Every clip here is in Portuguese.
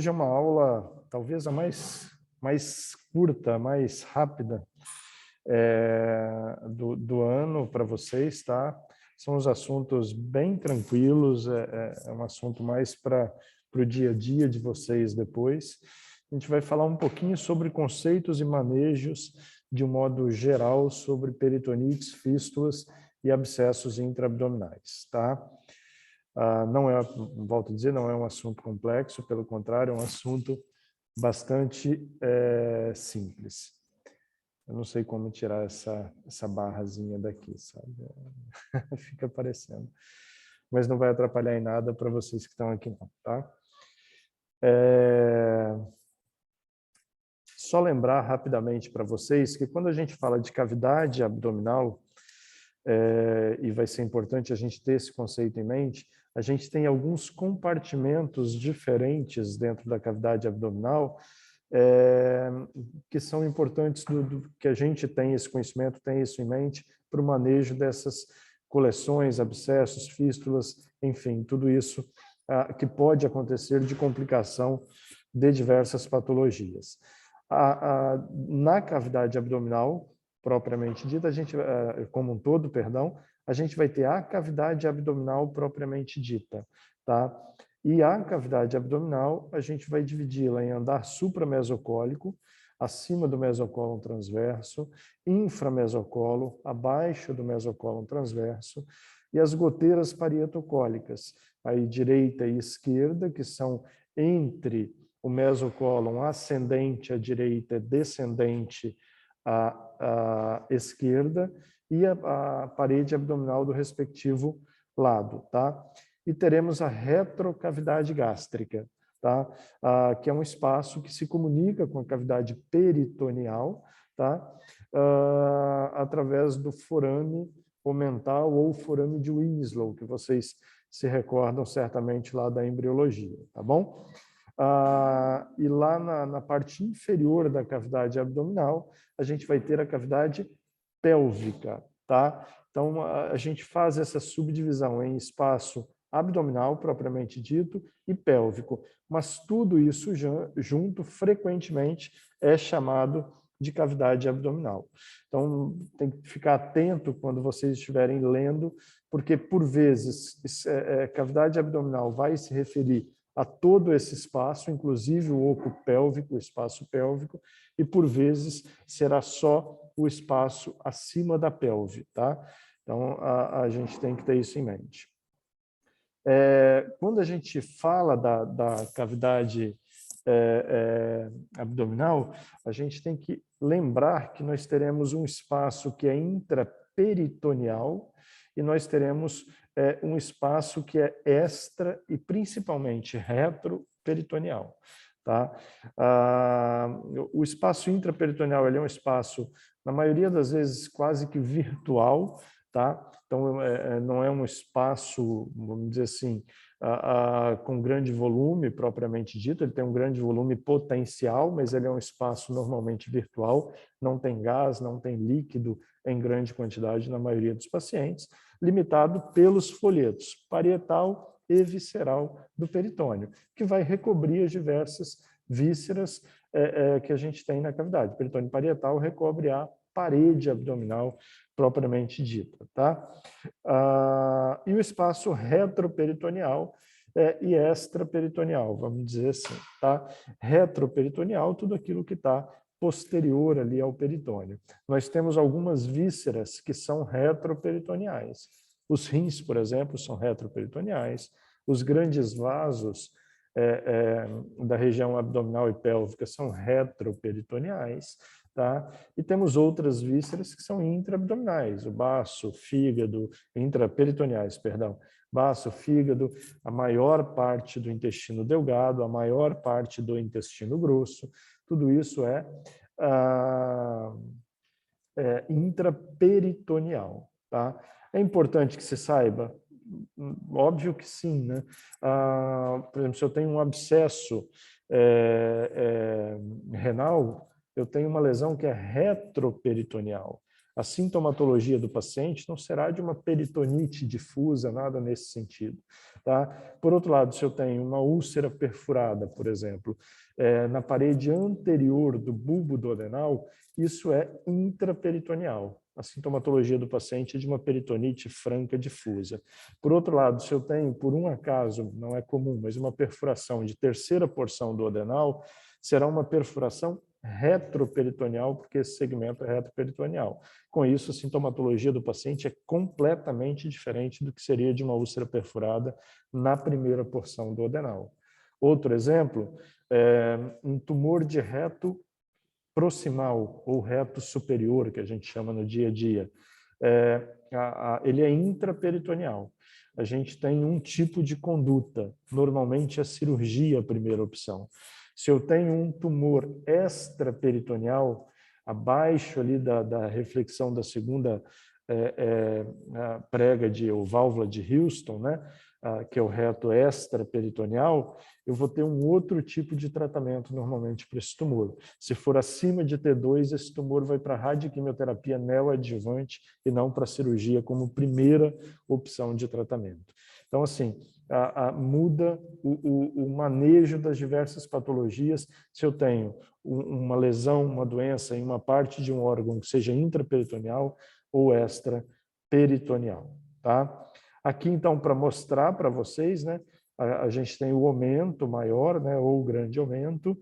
Hoje é uma aula, talvez a mais curta, mais rápida do ano para vocês, tá? São os assuntos bem tranquilos, é um assunto mais para o dia a dia de vocês depois. A gente vai falar um pouquinho sobre conceitos e manejos, de um modo geral, sobre peritonites, fístulas e abscessos intraabdominais, tá? Não é, volto a dizer, não é um assunto complexo, pelo contrário, é um assunto bastante simples. Eu não sei como tirar essa barrazinha daqui, sabe? Fica aparecendo. Mas não vai atrapalhar em nada para vocês que estão aqui, não, tá? Só lembrar rapidamente para vocês que quando a gente fala de cavidade abdominal, e vai ser importante a gente ter esse conceito em mente, a gente tem alguns compartimentos diferentes dentro da cavidade abdominal que são importantes que a gente tem esse conhecimento, tem isso em mente para o manejo dessas coleções, abscessos, fístulas, enfim, tudo isso que pode acontecer de complicação de diversas patologias. Na cavidade abdominal, propriamente dita, a gente, como um todo, perdão, a gente vai ter a cavidade abdominal propriamente dita, tá? E a cavidade abdominal, a gente vai dividi-la em andar supramesocólico, acima do mesocólon transverso, inframesocólon, abaixo do mesocólon transverso, e as goteiras parietocólicas, aí direita e esquerda, que são entre o mesocólon ascendente à direita, descendente à esquerda, e a parede abdominal do respectivo lado, tá? E teremos a retrocavidade gástrica, tá? Que é um espaço que se comunica com a cavidade peritoneal, tá? Através do forame omental ou forame de Winslow, que vocês se recordam certamente lá da embriologia, tá bom? E lá na parte inferior da cavidade abdominal, a gente vai ter a cavidade pélvica, tá? Então, a gente faz essa subdivisão em espaço abdominal, propriamente dito, e pélvico. Mas tudo isso junto, frequentemente, é chamado de cavidade abdominal. Então, tem que ficar atento quando vocês estiverem lendo, porque, por vezes, cavidade abdominal vai se referir a todo esse espaço, inclusive o oco pélvico, o espaço pélvico, e, por vezes, será só o espaço acima da pelve, tá? Então, a gente tem que ter isso em mente. Quando a gente fala da cavidade abdominal, a gente tem que lembrar que nós teremos um espaço que é intraperitoneal e nós teremos um espaço que é extra e principalmente retroperitoneal. Tá? O espaço intraperitoneal ele é um espaço, na maioria das vezes, quase que virtual, tá? Então, não é um espaço, vamos dizer assim, com grande volume, propriamente dito, ele tem um grande volume potencial, mas ele é um espaço normalmente virtual, não tem gás, não tem líquido em grande quantidade na maioria dos pacientes, limitado pelos folhetos parietal e visceral do peritônio, que vai recobrir as diversas vísceras que a gente tem na cavidade. O peritônio parietal recobre a parede abdominal propriamente dita, tá? E o espaço retroperitoneal e extraperitoneal, vamos dizer assim, tá? Retroperitoneal, tudo aquilo que está posterior ali ao peritônio. Nós temos algumas vísceras que são retroperitoneais. Os rins, por exemplo, são retroperitoneais. Os grandes vasos da região abdominal e pélvica são retroperitoneais. Tá? E temos outras vísceras que são intraabdominais, o baço, fígado, intraperitoneais, perdão, baço, fígado, a maior parte do intestino delgado, a maior parte do intestino grosso, tudo isso é intraperitoneal. Tá? É importante que se saiba? Óbvio que sim, né? Por exemplo, se eu tenho um abscesso renal, eu tenho uma lesão que é retroperitoneal. A sintomatologia do paciente não será de uma peritonite difusa, nada nesse sentido. Tá? Por outro lado, se eu tenho uma úlcera perfurada, por exemplo, na parede anterior do bulbo duodenal, isso é intraperitoneal. A sintomatologia do paciente é de uma peritonite franca difusa. Por outro lado, se eu tenho, por um acaso, não é comum, mas uma perfuração de terceira porção duodenal, será uma perfuração retroperitoneal, porque esse segmento é retroperitoneal. Com isso, a sintomatologia do paciente é completamente diferente do que seria de uma úlcera perfurada na primeira porção duodenal. Outro exemplo, um tumor de reto proximal ou reto superior, que a gente chama no dia a dia. Ele é intraperitoneal. A gente tem um tipo de conduta, normalmente a cirurgia a primeira opção. Se eu tenho um tumor extraperitoneal, abaixo ali da reflexão da segunda prega ou válvula de Houston, né, que é o reto extraperitoneal, eu vou ter um outro tipo de tratamento normalmente para esse tumor. Se for acima de T2, esse tumor vai para a radioquimioterapia neoadjuvante e não para a cirurgia como primeira opção de tratamento. Então, assim, muda o manejo das diversas patologias. Se eu tenho uma lesão, uma doença em uma parte de um órgão que seja intraperitoneal ou extraperitoneal, tá? Aqui, então, para mostrar para vocês, né, a gente tem o aumento maior, né, ou o grande aumento,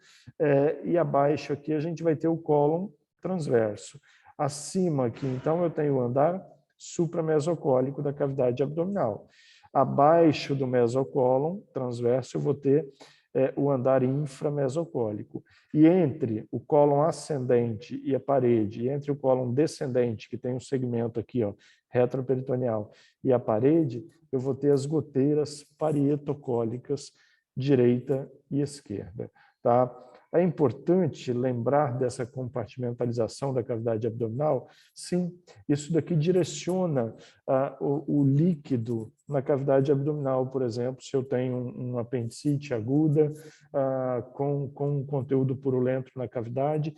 e abaixo aqui a gente vai ter o cólon transverso. Acima aqui, então, eu tenho o andar supramesocólico da cavidade abdominal. Abaixo do mesocólon transverso, eu vou ter o andar inframesocólico. E entre o cólon ascendente e a parede, e entre o cólon descendente, que tem um segmento aqui, ó, retroperitoneal, e a parede, eu vou ter as goteiras parietocólicas direita e esquerda. Tá? É importante lembrar dessa compartimentalização da cavidade abdominal? Sim, isso daqui direciona o líquido na cavidade abdominal, por exemplo, se eu tenho um apendicite aguda com um conteúdo purulento na cavidade,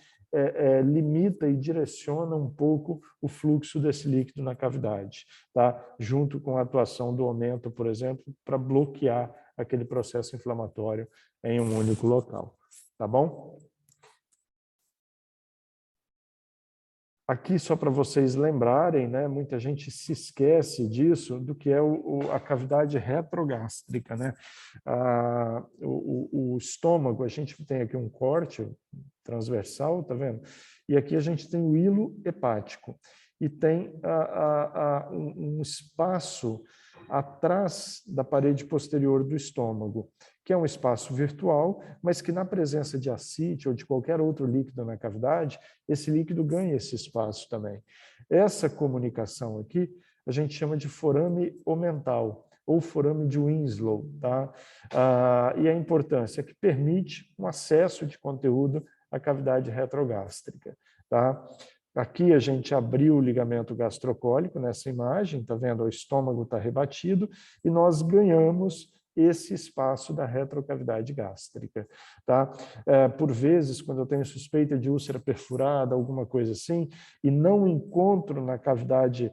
limita e direciona um pouco o fluxo desse líquido na cavidade, tá? Junto com a atuação do aumento, por exemplo, para bloquear aquele processo inflamatório em um único local. Tá bom? Aqui, só para vocês lembrarem, né, muita gente se esquece disso, do que é a cavidade retrogástrica. Né? O estômago, a gente tem aqui um corte transversal, tá vendo? E aqui a gente tem o hilo hepático. E tem um espaço atrás da parede posterior do estômago, que é um espaço virtual, mas que na presença de ascite ou de qualquer outro líquido na cavidade, esse líquido ganha esse espaço também. Essa comunicação aqui a gente chama de forame omental ou forame de Winslow, tá? E a importância é que permite um acesso de conteúdo à cavidade retrogástrica, tá? Aqui a gente abriu o ligamento gastrocólico nessa imagem, tá vendo? O estômago está rebatido e nós ganhamos esse espaço da retrocavidade gástrica. Tá? Por vezes, quando eu tenho suspeita de úlcera perfurada, alguma coisa assim, e não encontro na cavidade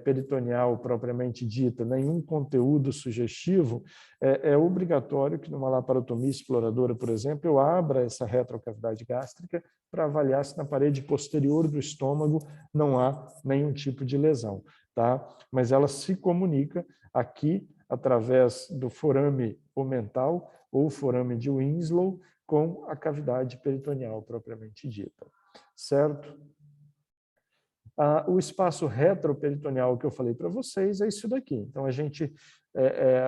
peritoneal propriamente dita nenhum conteúdo sugestivo, é obrigatório que numa laparotomia exploradora, por exemplo, eu abra essa retrocavidade gástrica para avaliar se na parede posterior do estômago não há nenhum tipo de lesão. Tá? Mas ela se comunica aqui através do forame omental ou forame de Winslow com a cavidade peritoneal propriamente dita. Certo? O espaço retroperitoneal que eu falei para vocês é isso daqui. Então, a gente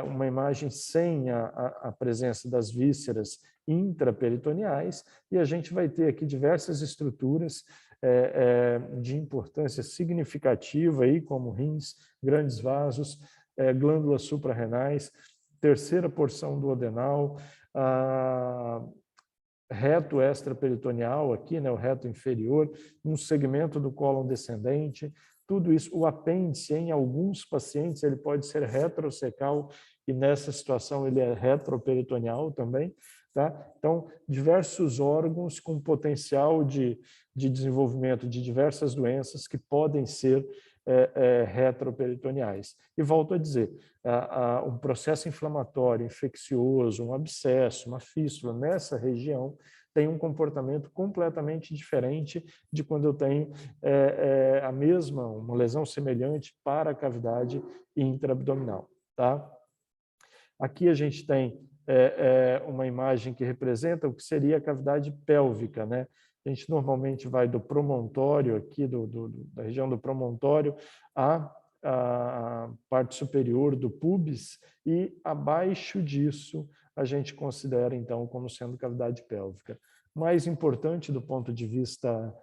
uma imagem sem a presença das vísceras intraperitoneais e a gente vai ter aqui diversas estruturas de importância significativa, aí, como rins, grandes vasos, glândulas suprarrenais, terceira porção do duodenal, reto extraperitoneal aqui, né, o reto inferior, um segmento do cólon descendente, tudo isso, o apêndice, em alguns pacientes, ele pode ser retrocecal e nessa situação ele é retroperitoneal também, tá? Então, diversos órgãos com potencial de desenvolvimento de diversas doenças que podem ser retroperitoneais. E volto a dizer, um processo inflamatório, infeccioso, um abscesso, uma fístula nessa região tem um comportamento completamente diferente de quando eu tenho uma lesão semelhante para a cavidade intraabdominal, tá? Aqui a gente tem uma imagem que representa o que seria a cavidade pélvica, né? A gente normalmente vai do promontório, aqui da região do promontório, à parte superior do pubis, e abaixo disso a gente considera, então, como sendo cavidade pélvica. Mais importante do ponto de vista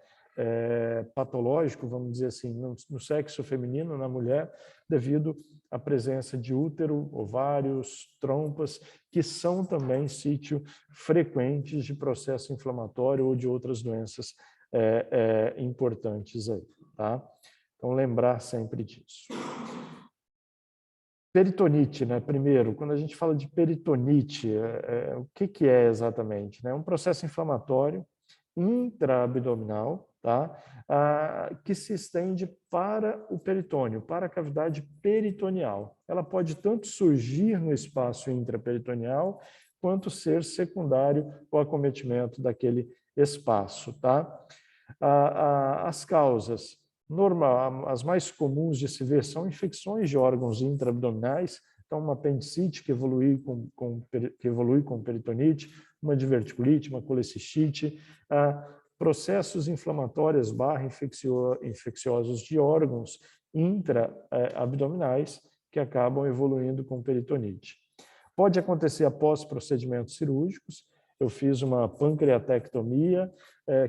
patológico, vamos dizer assim, no sexo feminino, na mulher, devido à presença de útero, ovários, trompas, que são também sítio frequentes de processo inflamatório ou de outras doenças importantes aí, tá? Então, lembrar sempre disso. Peritonite, né? Primeiro, quando a gente fala de peritonite, o que é exatamente? É um processo inflamatório intraabdominal, tá? Que se estende para o peritônio, para a cavidade peritoneal. Ela pode tanto surgir no espaço intraperitoneal, quanto ser secundário ao acometimento daquele espaço, tá? As causas as mais comuns de se ver são infecções de órgãos intraabdominais, então uma apendicite que evolui com peritonite, uma diverticulite, uma colecistite, processos inflamatórios infecciosos de órgãos intraabdominais que acabam evoluindo com peritonite. Pode acontecer após procedimentos cirúrgicos. Eu fiz uma pancreatectomia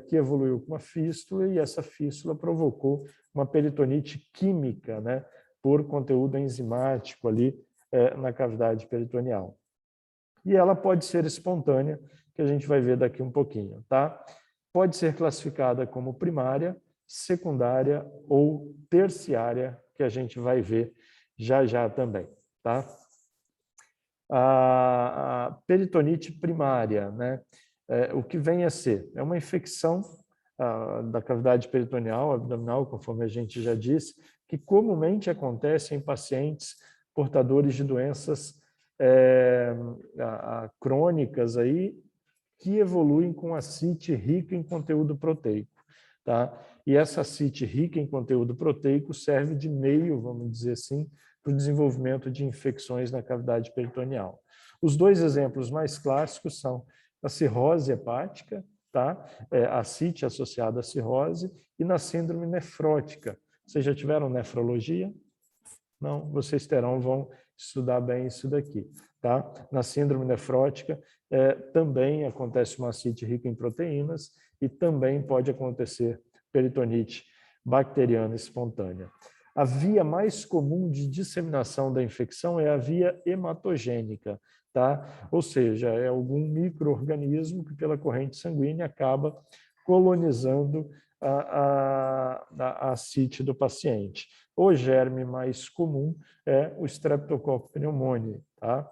que evoluiu com uma fístula e essa fístula provocou uma peritonite química, né, por conteúdo enzimático ali na cavidade peritoneal. E ela pode ser espontânea, que a gente vai ver daqui um pouquinho, tá? Pode ser classificada como primária, secundária ou terciária, que a gente vai ver já também, tá? A peritonite primária, né? O que vem a ser? É uma infecção da cavidade peritoneal, abdominal, conforme a gente já disse, que comumente acontece em pacientes portadores de doenças crônicas aí, que evoluem com ascite rica em conteúdo proteico, tá? E essa ascite rica em conteúdo proteico serve de meio, vamos dizer assim, para o desenvolvimento de infecções na cavidade peritoneal. Os dois exemplos mais clássicos são a cirrose hepática, tá? Ascite associada à cirrose, e na síndrome nefrótica. Vocês já tiveram nefrologia? Não, vocês vão estudar bem isso daqui, tá? Na síndrome nefrótica também acontece uma ascite rica em proteínas e também pode acontecer peritonite bacteriana espontânea. A via mais comum de disseminação da infecção é a via hematogênica, tá? Ou seja, é algum micro-organismo que pela corrente sanguínea acaba colonizando a ascite do paciente. O germe mais comum é o Streptococcus pneumoniae, tá?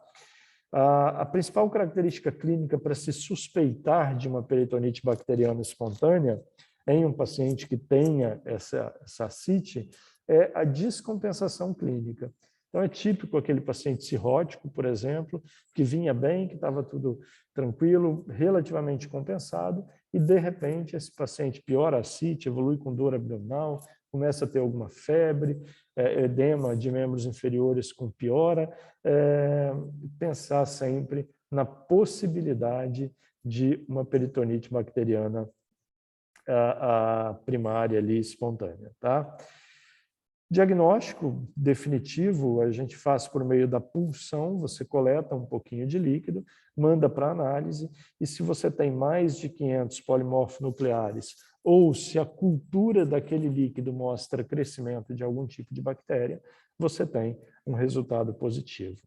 A principal característica clínica para se suspeitar de uma peritonite bacteriana espontânea em um paciente que tenha essa ascite é a descompensação clínica. Então, é típico aquele paciente cirrótico, por exemplo, que vinha bem, que estava tudo tranquilo, relativamente compensado, e, de repente, esse paciente piora a ascite, evolui com dor abdominal, começa a ter alguma febre, edema de membros inferiores com piora, pensar sempre na possibilidade de uma peritonite bacteriana primária ali, espontânea, tá? Diagnóstico definitivo a gente faz por meio da punção, você coleta um pouquinho de líquido, manda para análise, e se você tem mais de 500 polimorfonucleares, ou se a cultura daquele líquido mostra crescimento de algum tipo de bactéria, você tem um resultado positivo.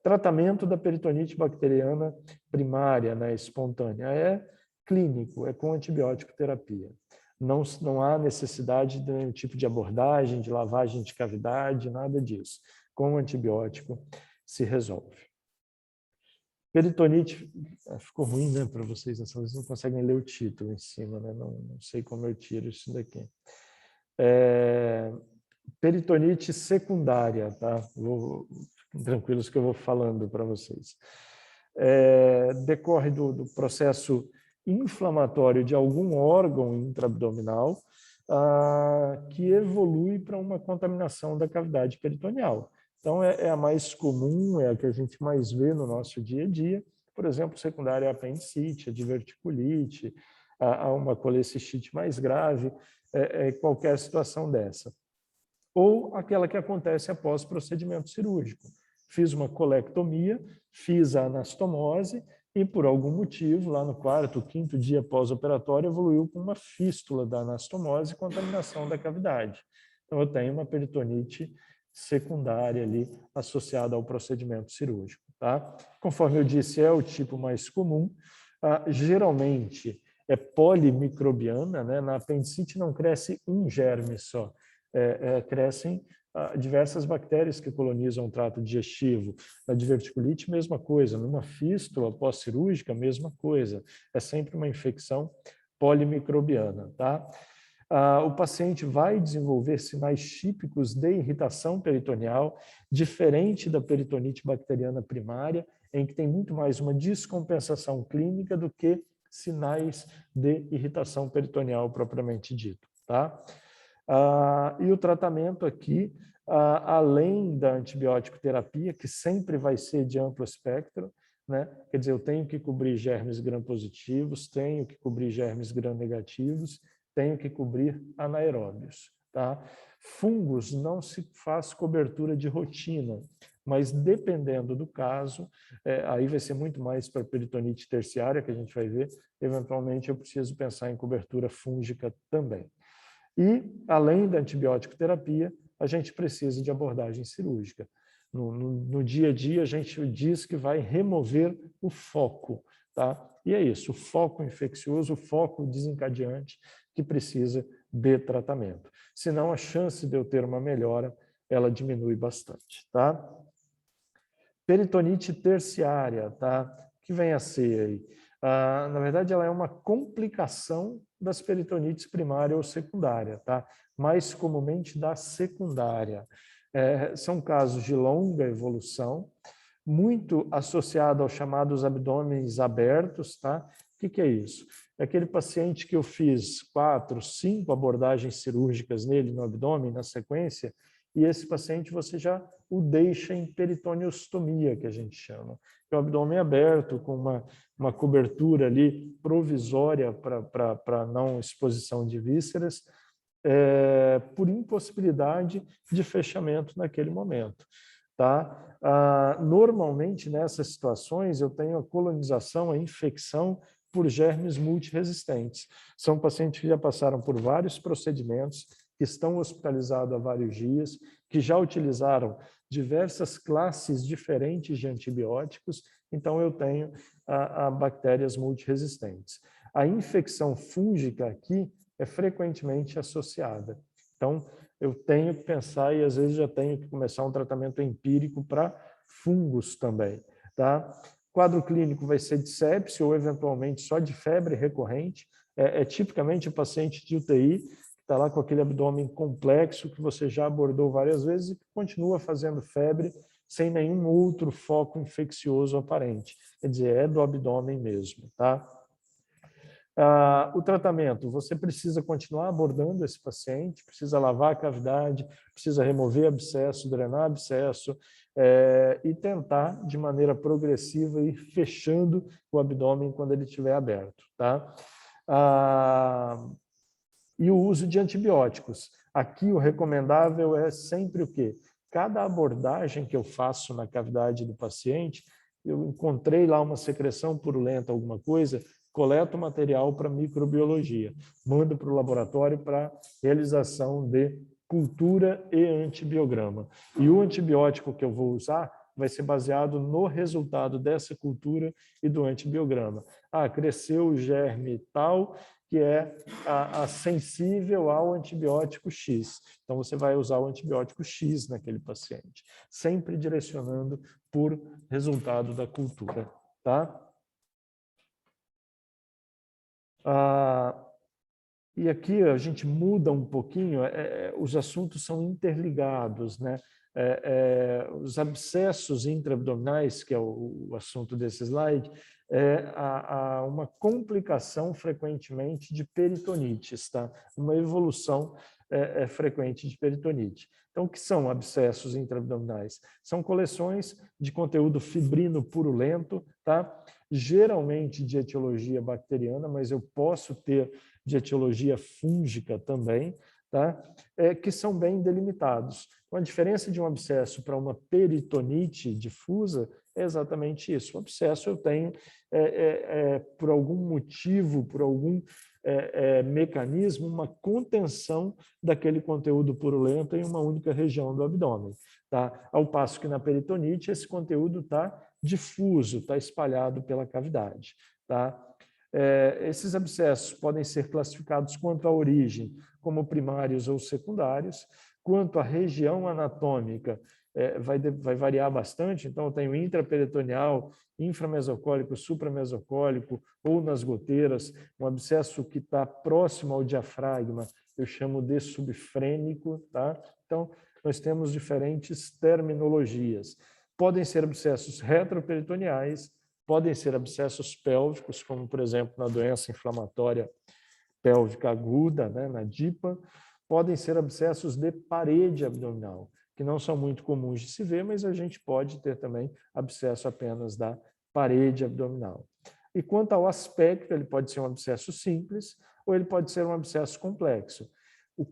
Tratamento da peritonite bacteriana primária, né, espontânea, é clínico, é com antibiótico terapia. não há necessidade de nenhum tipo de abordagem, de lavagem de cavidade, nada disso. Com o antibiótico se resolve. Peritonite, ficou ruim, né, para vocês, vocês não conseguem ler o título em cima, né? Não sei como eu tiro isso daqui. Peritonite secundária, tá? Fiquem tranquilos que eu vou falando para vocês. Decorre do processo inflamatório de algum órgão intraabdominal que evolui para uma contaminação da cavidade peritoneal. Então, é a mais comum, é a que a gente mais vê no nosso dia a dia. Por exemplo, secundária à apendicite, a diverticulite, a uma colecistite mais grave, qualquer situação dessa. Ou aquela que acontece após procedimento cirúrgico. Fiz uma colectomia, fiz a anastomose e, por algum motivo, lá no 4º, 5º dia pós-operatório, evoluiu com uma fístula da anastomose e contaminação da cavidade. Então, eu tenho uma peritonite secundária ali associada ao procedimento cirúrgico. Tá? Conforme eu disse, é o tipo mais comum. Geralmente, é polimicrobiana, né? Na apendicite não cresce um germe só. Crescem diversas bactérias que colonizam o trato digestivo. Na diverticulite, mesma coisa. Numa fístula pós-cirúrgica, mesma coisa. É sempre uma infecção polimicrobiana. Tá? O paciente vai desenvolver sinais típicos de irritação peritoneal, diferente da peritonite bacteriana primária, em que tem muito mais uma descompensação clínica do que sinais de irritação peritoneal propriamente dito. Tá? E o tratamento aqui, além da antibiótico terapia, que sempre vai ser de amplo espectro, né? Quer dizer, eu tenho que cobrir germes gram-positivos, tenho que cobrir germes gram-negativos, tenho que cobrir anaeróbios. Tá? Fungos não se faz cobertura de rotina, mas dependendo do caso, aí vai ser muito mais para peritonite terciária, que a gente vai ver, eventualmente eu preciso pensar em cobertura fúngica também. E, além da antibiótico terapia, a gente precisa de abordagem cirúrgica. No dia a dia, a gente diz que vai remover o foco. Tá? E é isso, o foco infeccioso, o foco desencadeante que precisa de tratamento. Senão, a chance de eu ter uma melhora, ela diminui bastante. Tá? Peritonite terciária, tá? O que vem a ser aí? Na verdade, ela é uma complicação das peritonites primária ou secundária, tá? Mais comumente da secundária. São casos de longa evolução, muito associado aos chamados abdômenes abertos, tá? O que é isso? É aquele paciente que eu fiz 4, 5 abordagens cirúrgicas nele no abdômen, na sequência, e esse paciente você já o deixa em peritoneostomia, que a gente chama. É o abdômen aberto, com uma cobertura ali provisória para não exposição de vísceras, por impossibilidade de fechamento naquele momento. Tá? Normalmente, nessas situações, eu tenho a colonização, a infecção por germes multiresistentes. São pacientes que já passaram por vários procedimentos, que estão hospitalizados há vários dias, que já utilizaram diversas classes diferentes de antibióticos, então eu tenho bactérias multiresistentes. A infecção fúngica aqui é frequentemente associada. Então, eu tenho que pensar e às vezes já tenho que começar um tratamento empírico para fungos também. Tá? Quadro clínico vai ser de sepse ou eventualmente só de febre recorrente. Tipicamente o paciente de UTI que está lá com aquele abdômen complexo que você já abordou várias vezes e que continua fazendo febre sem nenhum outro foco infeccioso aparente. Quer dizer, é do abdômen mesmo. Tá? O tratamento, você precisa continuar abordando esse paciente, precisa lavar a cavidade, precisa remover abscesso, drenar abscesso e tentar, de maneira progressiva, ir fechando o abdômen quando ele estiver aberto. Tá? E o uso de antibióticos. Aqui o recomendável é sempre o quê? Cada abordagem que eu faço na cavidade do paciente, eu encontrei lá uma secreção purulenta, alguma coisa, coleto material para microbiologia, mando para o laboratório para realização de cultura e antibiograma. E o antibiótico que eu vou usar vai ser baseado no resultado dessa cultura e do antibiograma. Cresceu o germe tal, que é sensível ao antibiótico X. Então, você vai usar o antibiótico X naquele paciente, sempre direcionando por resultado da cultura. Tá? E aqui a gente muda um pouquinho, os assuntos são interligados, né? Os abscessos intraabdominais, que é o assunto desse slide, há uma complicação frequentemente de peritonites, tá? Uma evolução frequente de peritonite. Então, o que são abscessos intraabdominais? São coleções de conteúdo fibrino purulento, tá? Geralmente de etiologia bacteriana, mas eu posso ter de etiologia fúngica também, tá? Que são bem delimitados. Então, a diferença de um abscesso para uma peritonite difusa é exatamente isso. O abscesso eu tenho, por algum motivo, por algum mecanismo, uma contenção daquele conteúdo purulento em uma única região do abdômen. Tá? Ao passo que na peritonite esse conteúdo está difuso, está espalhado pela cavidade. Tá? Esses abscessos podem ser classificados quanto à origem, como primários ou secundários, quanto à região anatômica, vai variar bastante, então eu tenho intraperitoneal, inframesocólico, supramesocólico, ou nas goteiras, um abscesso que está próximo ao diafragma, eu chamo de subfrênico, tá? Então, nós temos diferentes terminologias. Podem ser abscessos retroperitoneais, podem ser abscessos pélvicos, como, por exemplo, na doença inflamatória pélvica aguda, né, na DIPA. Podem ser abscessos de parede abdominal, que não são muito comuns de se ver, mas a gente pode ter também abscesso apenas da parede abdominal. E quanto ao aspecto, ele pode ser um abscesso simples ou ele pode ser um abscesso complexo. O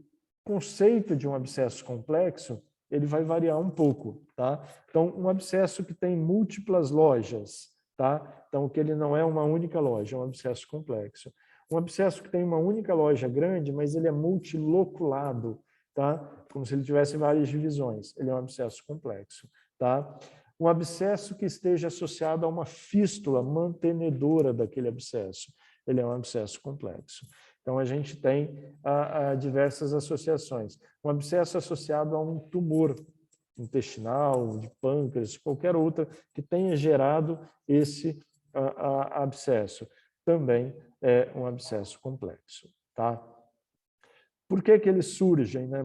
conceito de um abscesso complexo, ele vai variar um pouco, tá? Então, um abscesso que tem múltiplas lojas, tá? Então, que ele não é uma única loja, é um abscesso complexo. Um abscesso que tem uma única loja grande, mas ele é multiloculado, tá? Como se ele tivesse várias divisões. Ele é um abscesso complexo, tá? Um abscesso que esteja associado a uma fístula mantenedora daquele abscesso. Ele é um abscesso complexo. Então, a gente tem diversas associações. Um abscesso associado a um tumor intestinal, de pâncreas, qualquer outra que tenha gerado esse abscesso. Também é um abscesso complexo. Tá? Por que eles surgem? Né?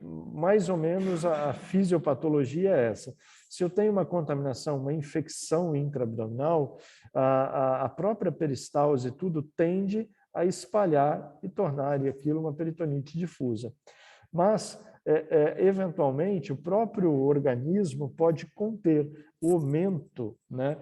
Mais ou menos a fisiopatologia é essa. Se eu tenho uma contaminação, uma infecção intraabdominal, a própria peristalse tudo tende a espalhar e tornar aquilo uma peritonite difusa. Mas, eventualmente, o próprio organismo pode conter o aumento, né?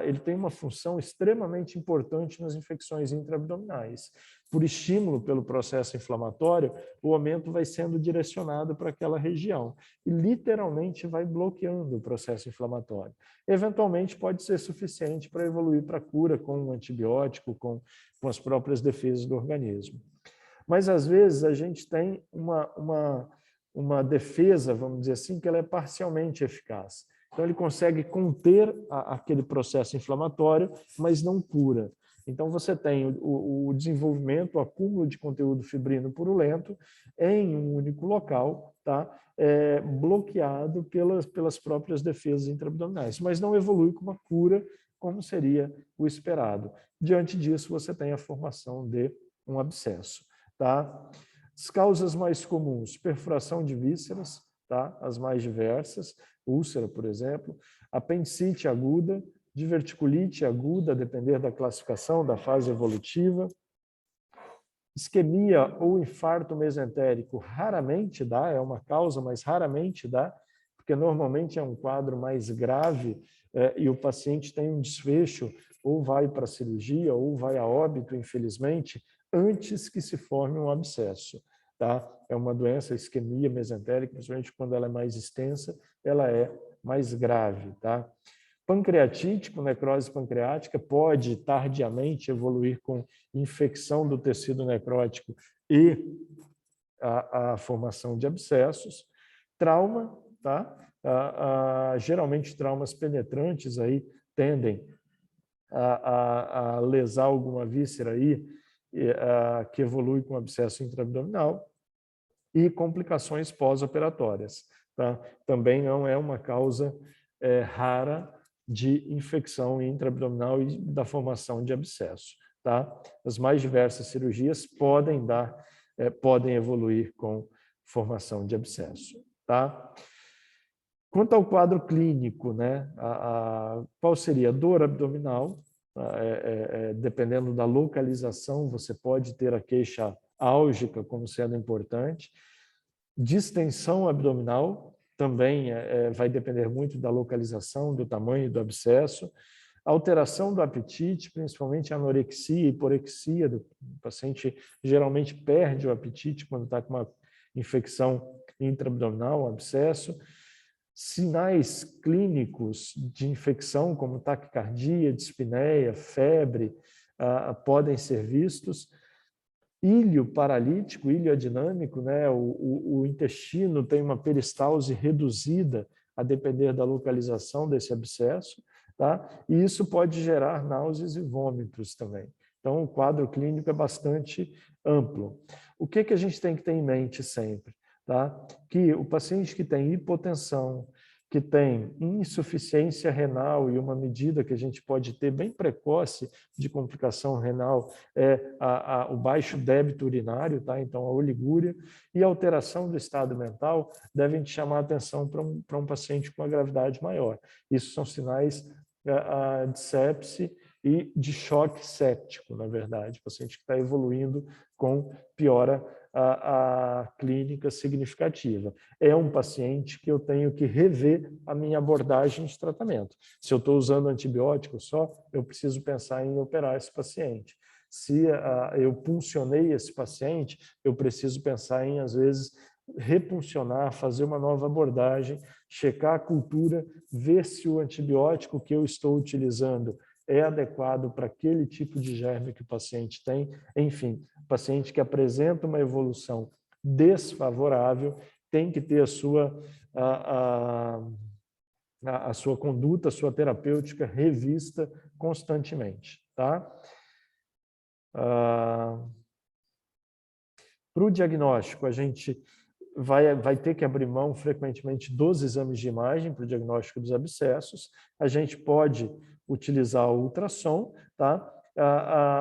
Ele tem uma função extremamente importante nas infecções intraabdominais. Por estímulo pelo processo inflamatório, o aumento vai sendo direcionado para aquela região e literalmente vai bloqueando o processo inflamatório. Eventualmente pode ser suficiente para evoluir para a cura com um antibiótico, com as próprias defesas do organismo. Mas, às vezes, a gente tem uma defesa, vamos dizer assim, que ela é parcialmente eficaz. Então, ele consegue conter aquele processo inflamatório, mas não cura. Então, você tem o desenvolvimento, o acúmulo de conteúdo fibrino purulento em um único local, tá? Bloqueado pelas próprias defesas intraabdominais, mas não evolui com uma cura como seria o esperado. Diante disso, você tem a formação de um abscesso. Tá? As causas mais comuns, perfuração de vísceras, tá? As mais diversas, úlcera, por exemplo, apendicite aguda, diverticulite aguda, a depender da classificação, da fase evolutiva, isquemia ou infarto mesentérico raramente dá, é uma causa, mas raramente dá, porque normalmente é um quadro mais grave e o paciente tem um desfecho, ou vai para a cirurgia, ou vai a óbito, infelizmente, antes que se forme um abscesso. Tá? É uma doença, isquemia mesentérica, principalmente quando ela é mais extensa, ela é mais grave. Tá? Pancreatite, com necrose pancreática, pode tardiamente evoluir com infecção do tecido necrótico e a formação de abscessos. Trauma, tá? geralmente traumas penetrantes aí tendem a lesar alguma víscera aí, que evolui com abscesso intraabdominal, e complicações pós-operatórias. Tá? Também não é uma causa rara de infecção intraabdominal e da formação de abscesso. Tá? As mais diversas cirurgias podem evoluir com formação de abscesso. Tá? Quanto ao quadro clínico, né, qual seria? Dor abdominal, dependendo da localização, você pode ter a queixa álgica como sendo importante. Distensão abdominal também vai depender muito da localização, do tamanho do abscesso. Alteração do apetite, principalmente anorexia e hiporexia, o paciente geralmente perde o apetite quando está com uma infecção intraabdominal, um abscesso. Sinais clínicos de infecção, como taquicardia, dispneia, febre, podem ser vistos. Ilho paralítico, ilho adinâmico, né? O intestino tem uma peristalse reduzida a depender da localização desse abscesso, tá? E isso pode gerar náuseas e vômitos também. Então, o quadro clínico é bastante amplo. O que a gente tem que ter em mente sempre? Tá? Que o paciente que tem hipotensão, que tem insuficiência renal, e uma medida que a gente pode ter bem precoce de complicação renal é o baixo débito urinário, tá? Então a oligúria, e a alteração do estado mental devem chamar a atenção para um paciente com uma gravidade maior. Isso são sinais de sepse e de choque séptico, na verdade, paciente que está evoluindo com piora a clínica significativa. É um paciente que eu tenho que rever a minha abordagem de tratamento. Se eu estou usando antibiótico só, eu preciso pensar em operar esse paciente. Se eu puncionei esse paciente, eu preciso pensar em, às vezes, repuncionar, fazer uma nova abordagem, checar a cultura, ver se o antibiótico que eu estou utilizando é adequado para aquele tipo de germe que o paciente tem. Enfim, o paciente que apresenta uma evolução desfavorável tem que ter a sua conduta, a sua terapêutica revista constantemente. Tá? Para o diagnóstico, a gente vai ter que abrir mão frequentemente dos exames de imagem para o diagnóstico dos abscessos. A gente pode utilizar o ultrassom, tá?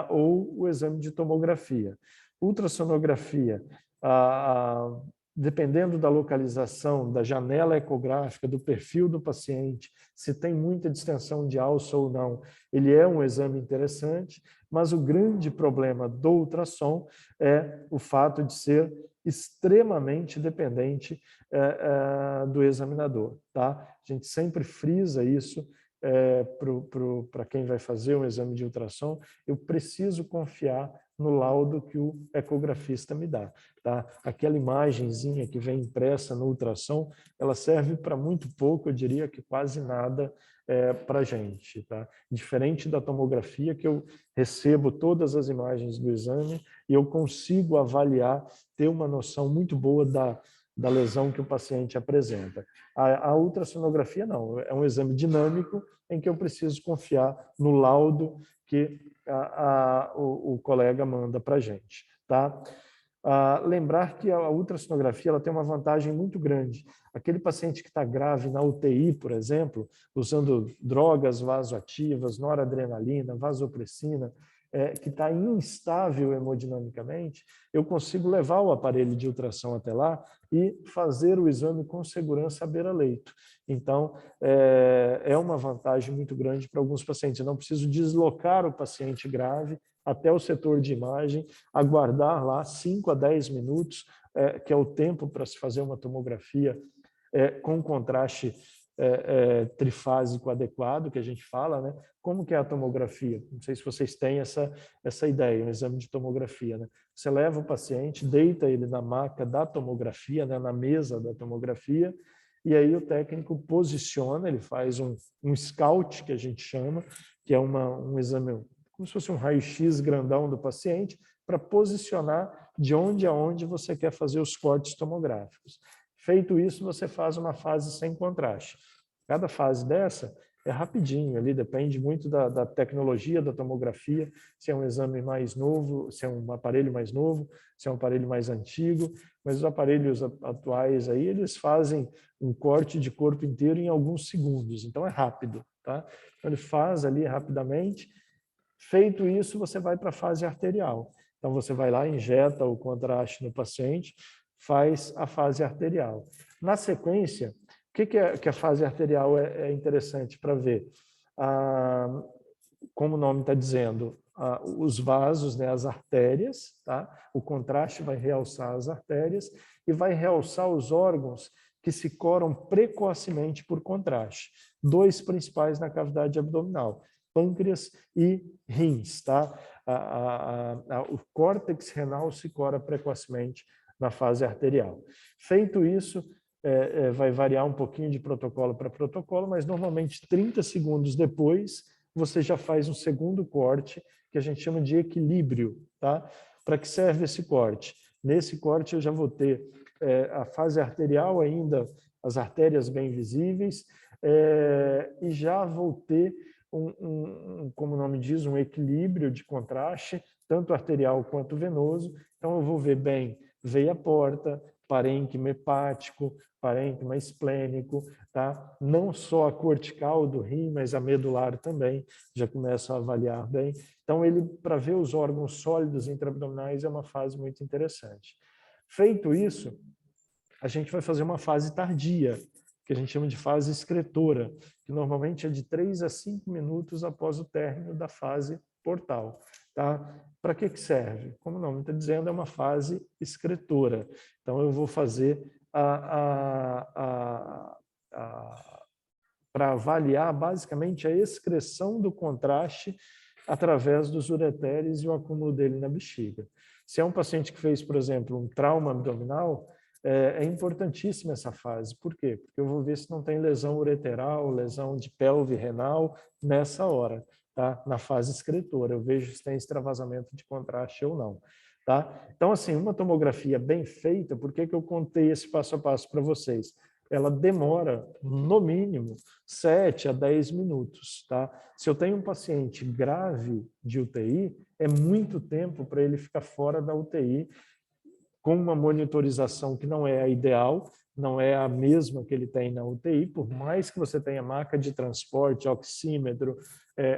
Ou o exame de tomografia. Ultrassonografia, dependendo da localização, da janela ecográfica, do perfil do paciente, se tem muita distensão de alça ou não, ele é um exame interessante, mas o grande problema do ultrassom é o fato de ser extremamente dependente do examinador. Tá? A gente sempre frisa isso para quem vai fazer um exame de ultrassom. Eu preciso confiar no laudo que o ecografista me dá. Tá? Aquela imagenzinha que vem impressa no ultrassom, ela serve para muito pouco, eu diria que quase nada para a gente. Tá? Diferente da tomografia, que eu recebo todas as imagens do exame e eu consigo avaliar, ter uma noção muito boa da lesão que o paciente apresenta. A ultrassonografia não, é um exame dinâmico em que eu preciso confiar no laudo que o colega manda para a gente. Tá? Lembrar que a ultrassonografia ela tem uma vantagem muito grande. Aquele paciente que está grave na UTI, por exemplo, usando drogas vasoativas, noradrenalina, vasopressina, que está instável hemodinamicamente, eu consigo levar o aparelho de ultrassom até lá e fazer o exame com segurança à beira-leito. Então, é uma vantagem muito grande para alguns pacientes. Eu não preciso deslocar o paciente grave até o setor de imagem, aguardar lá 5 a 10 minutos, que é o tempo para se fazer uma tomografia com contraste trifásico adequado, que a gente fala, né? Como que é a tomografia? Não sei se vocês têm essa ideia, um exame de tomografia, né? Você leva o paciente, deita ele na maca da tomografia, né? Na mesa da tomografia, e aí o técnico posiciona, ele faz um scout, que a gente chama, que é um exame, como se fosse um raio-x grandão do paciente, para posicionar de onde a onde você quer fazer os cortes tomográficos. Feito isso, você faz uma fase sem contraste. Cada fase dessa é rapidinho, ali depende muito da tecnologia da tomografia, se é um exame mais novo, se é um aparelho mais novo, se é um aparelho mais antigo, mas os aparelhos atuais aí, eles fazem um corte de corpo inteiro em alguns segundos, então é rápido, tá? Então ele faz ali rapidamente. Feito isso, você vai para a fase arterial. Então você vai lá, injeta o contraste no paciente, faz a fase arterial. Na sequência, o que a fase arterial é interessante para ver? Como o nome está dizendo, os vasos, né, as artérias, tá? O contraste vai realçar as artérias e vai realçar os órgãos que se coram precocemente por contraste. Dois principais na cavidade abdominal, pâncreas e rins, tá? O córtex renal se cora precocemente na fase arterial. Feito isso, vai variar um pouquinho de protocolo para protocolo, mas normalmente 30 segundos depois você já faz um segundo corte, que a gente chama de equilíbrio, tá? Para que serve esse corte? Nesse corte eu já vou ter a fase arterial ainda, as artérias bem visíveis, e já vou ter como o nome diz, um equilíbrio de contraste, tanto arterial quanto venoso. Então eu vou ver bem veia porta, parênquima hepático, parênquima esplênico, tá? Não só a cortical do rim, mas a medular também, já começo a avaliar bem. Então, ele, para ver os órgãos sólidos intraabdominais, é uma fase muito interessante. Feito isso, a gente vai fazer uma fase tardia, que a gente chama de fase excretora, que normalmente é de 3 a 5 minutos após o término da fase portal. Tá? Para que serve? Como o nome está dizendo, é uma fase excretora. Então, eu vou fazer para avaliar basicamente a excreção do contraste através dos ureteres e o acúmulo dele na bexiga. Se é um paciente que fez, por exemplo, um trauma abdominal, é importantíssima essa fase. Por quê? Porque eu vou ver se não tem lesão ureteral, lesão de pelve renal nessa hora, tá? Na fase excretora. Eu vejo se tem extravasamento de contraste ou não. Tá? Então, assim, uma tomografia bem feita, por que eu contei esse passo a passo para vocês? Ela demora, no mínimo, 7 a 10 minutos. Tá? Se eu tenho um paciente grave de UTI, é muito tempo para ele ficar fora da UTI, com uma monitorização que não é a ideal, não é a mesma que ele tem na UTI, por mais que você tenha maca de transporte, oxímetro,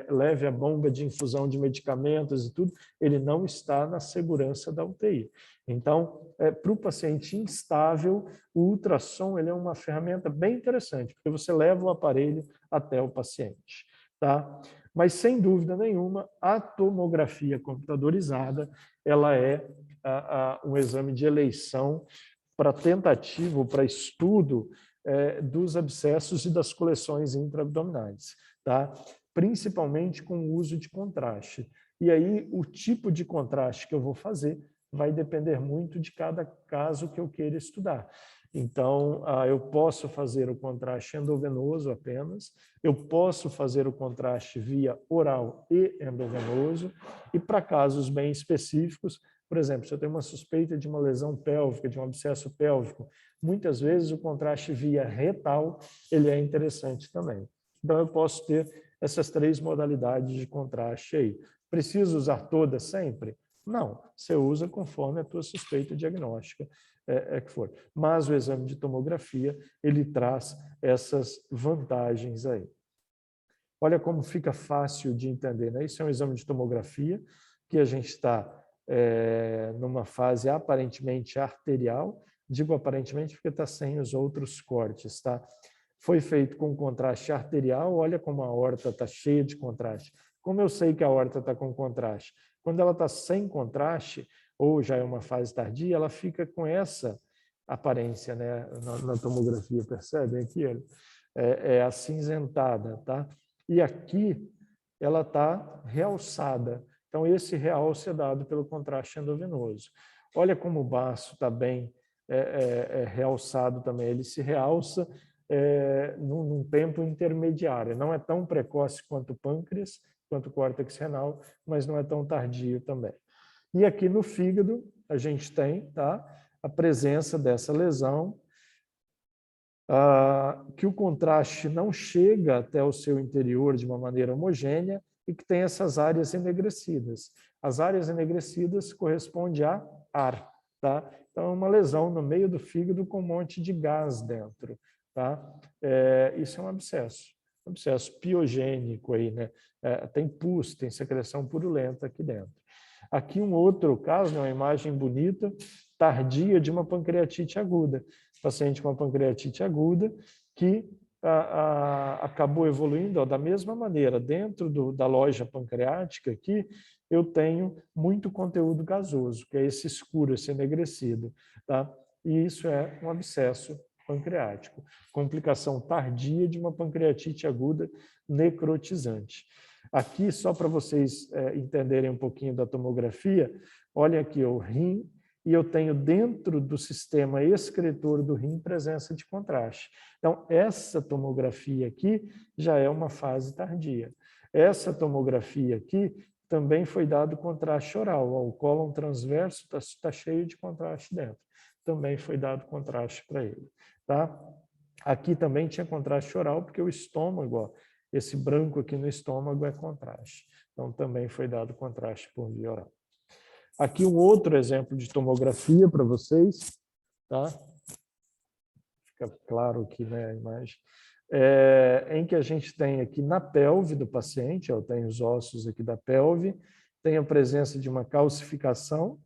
leve a bomba de infusão de medicamentos e tudo, ele não está na segurança da UTI. Então, para o paciente instável, o ultrassom ele é uma ferramenta bem interessante, porque você leva o aparelho até o paciente. Tá? Mas, sem dúvida nenhuma, a tomografia computadorizada ela é um exame de eleição para tentativa, para estudo dos abscessos e das coleções intraabdominais, tá? Principalmente com o uso de contraste. E aí, o tipo de contraste que eu vou fazer vai depender muito de cada caso que eu queira estudar. Então, eu posso fazer o contraste endovenoso apenas, eu posso fazer o contraste via oral e endovenoso, e para casos bem específicos, por exemplo, se eu tenho uma suspeita de uma lesão pélvica, de um abscesso pélvico, muitas vezes o contraste via retal ele é interessante também. Então, eu posso ter essas 3 modalidades de contraste aí. Preciso usar todas sempre? Não, você usa conforme a tua suspeita diagnóstica que for. Mas o exame de tomografia, ele traz essas vantagens aí. Olha como fica fácil de entender, né? Isso é um exame de tomografia que a gente está numa fase aparentemente arterial, digo aparentemente porque está sem os outros cortes, tá? Foi feito com contraste arterial, olha como a aorta está cheia de contraste. Como eu sei que a aorta está com contraste? Quando ela está sem contraste, ou já é uma fase tardia, ela fica com essa aparência, né? Na tomografia, percebem aqui? É acinzentada, tá? E aqui ela está realçada. Então, esse realce é dado pelo contraste endovenoso. Olha como o baço está bem realçado também. Ele se realça num tempo intermediário. Não é tão precoce quanto o pâncreas, quanto o córtex renal, mas não é tão tardio também. E aqui no fígado, a gente tem a presença dessa lesão que o contraste não chega até o seu interior de uma maneira homogênea e que tem essas áreas enegrecidas. As áreas enegrecidas correspondem a ar, tá? Então, é uma lesão no meio do fígado com um monte de gás dentro, tá? Isso é um abscesso piogênico aí, né? Tem pus, tem secreção purulenta aqui dentro. Aqui um outro caso, uma imagem bonita, tardia de uma pancreatite aguda. Paciente com uma pancreatite aguda que acabou evoluindo da mesma maneira. Dentro da loja pancreática aqui, eu tenho muito conteúdo gasoso, que é esse escuro, esse enegrecido. Tá? E isso é um abscesso pancreático. Complicação tardia de uma pancreatite aguda necrotizante. Aqui, só para vocês entenderem um pouquinho da tomografia, olhem aqui o rim, e eu tenho dentro do sistema excretor do rim presença de contraste. Então, essa tomografia aqui já é uma fase tardia. Essa tomografia aqui também foi dado contraste oral. O cólon transverso está cheio de contraste dentro. Também foi dado contraste para ele. Tá? Aqui também tinha contraste oral, porque o estômago, ó, esse branco aqui no estômago é contraste. Então, também foi dado contraste por via oral. Aqui um outro exemplo de tomografia para vocês, tá? Fica claro aqui, né, a imagem. Em que a gente tem aqui na pelve do paciente, eu tenho os ossos aqui da pelve, tem a presença de uma calcificação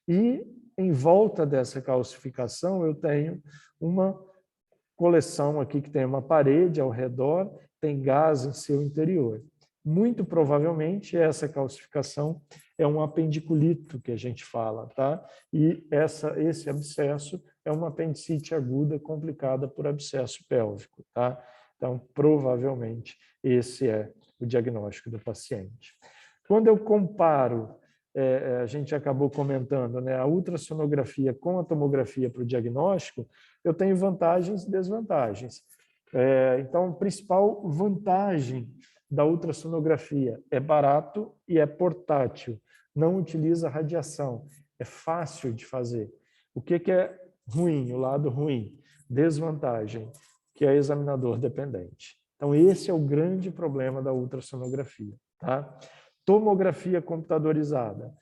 e em volta dessa calcificação eu tenho uma coleção aqui que tem uma parede ao redor, tem gás em seu interior. Muito provavelmente essa calcificação é um apendiculito que a gente fala, tá? E esse abscesso é uma apendicite aguda complicada por abscesso pélvico, tá? Então, provavelmente esse é o diagnóstico do paciente. Quando eu comparo, a gente acabou comentando, né, a ultrassonografia com a tomografia para o diagnóstico, eu tenho vantagens e desvantagens. Então, a principal vantagem da ultrassonografia é barato e é portátil, não utiliza radiação, é fácil de fazer. O que é ruim, o lado ruim? Desvantagem, que é examinador dependente. Então, esse é o grande problema da ultrassonografia. Tá? Tomografia computadorizada,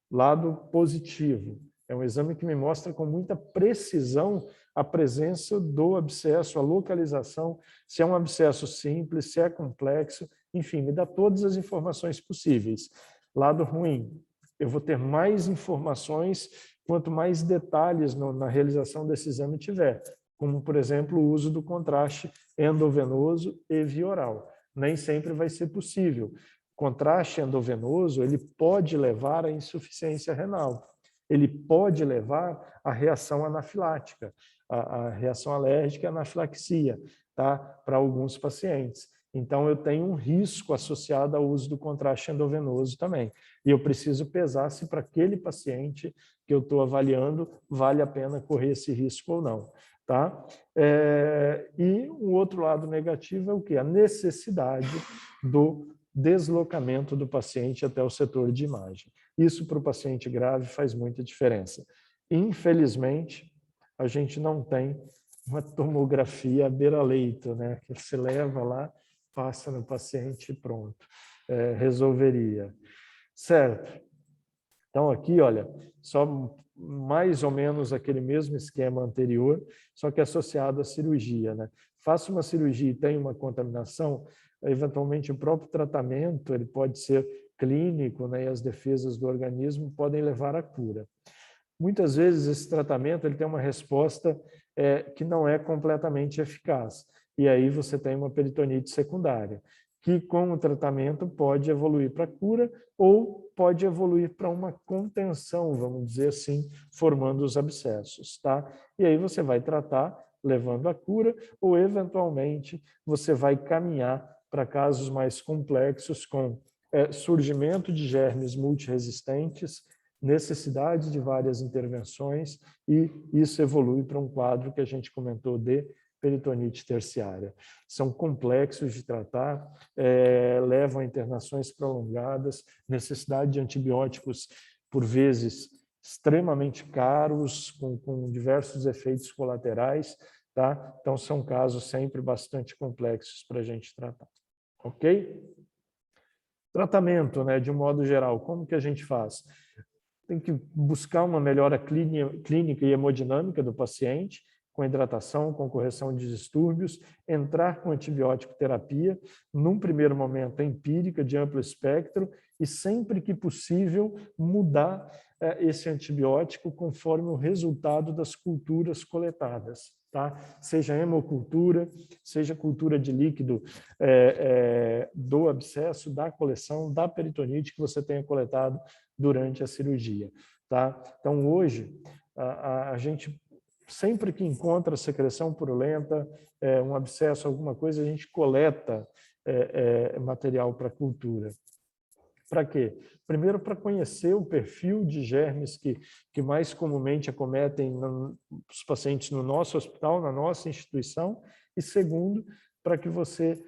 lado positivo. É um exame que me mostra com muita precisão a presença do abscesso, a localização, se é um abscesso simples, se é complexo, enfim, me dá todas as informações possíveis. Lado ruim, eu vou ter mais informações quanto mais detalhes na realização desse exame tiver, como, por exemplo, o uso do contraste endovenoso e via oral. Nem sempre vai ser possível. Contraste endovenoso, ele pode levar à insuficiência renal. Ele pode levar à reação anafilática, à reação alérgica e anafilaxia, tá? Para alguns pacientes. Então, eu tenho um risco associado ao uso do contraste endovenoso também. E eu preciso pesar se para aquele paciente que eu estou avaliando vale a pena correr esse risco ou não. Tá? E um outro lado negativo é o quê? A necessidade do deslocamento do paciente até o setor de imagem. Isso para o paciente grave faz muita diferença. Infelizmente, a gente não tem uma tomografia à beira-leito, né? Que você leva lá, passa no paciente e pronto. Resolveria. Certo. Então, aqui, olha, só mais ou menos aquele mesmo esquema anterior, só que associado à cirurgia, né? Faça uma cirurgia e tem uma contaminação, eventualmente o próprio tratamento ele pode ser clínico, né? E as defesas do organismo podem levar à cura. Muitas vezes esse tratamento ele tem uma resposta que não é completamente eficaz, e aí você tem uma peritonite secundária, que com o tratamento pode evoluir para cura ou pode evoluir para uma contenção, vamos dizer assim, formando os abscessos, tá? E aí você vai tratar levando à cura ou eventualmente você vai caminhar para casos mais complexos com surgimento de germes multiresistentes, necessidade de várias intervenções e isso evolui para um quadro que a gente comentou de peritonite terciária. São complexos de tratar, levam a internações prolongadas, necessidade de antibióticos, por vezes, extremamente caros, com diversos efeitos colaterais, tá? Então, são casos sempre bastante complexos para a gente tratar, ok? Tratamento, né, de um modo geral, como que a gente faz? Tem que buscar uma melhora clínica e hemodinâmica do paciente, com hidratação, com correção de distúrbios, entrar com antibiótico terapia, num primeiro momento empírica, de amplo espectro, e sempre que possível mudar esse antibiótico conforme o resultado das culturas coletadas, tá? Seja hemocultura, seja cultura de líquido do abscesso, da coleção, da peritonite que você tenha coletado durante a cirurgia, tá? Então, hoje, a gente, sempre que encontra secreção purulenta, um abscesso, alguma coisa, a gente coleta material para cultura. Para quê? Primeiro, para conhecer o perfil de germes que mais comumente acometem os pacientes no nosso hospital, na nossa instituição, e segundo, para que você,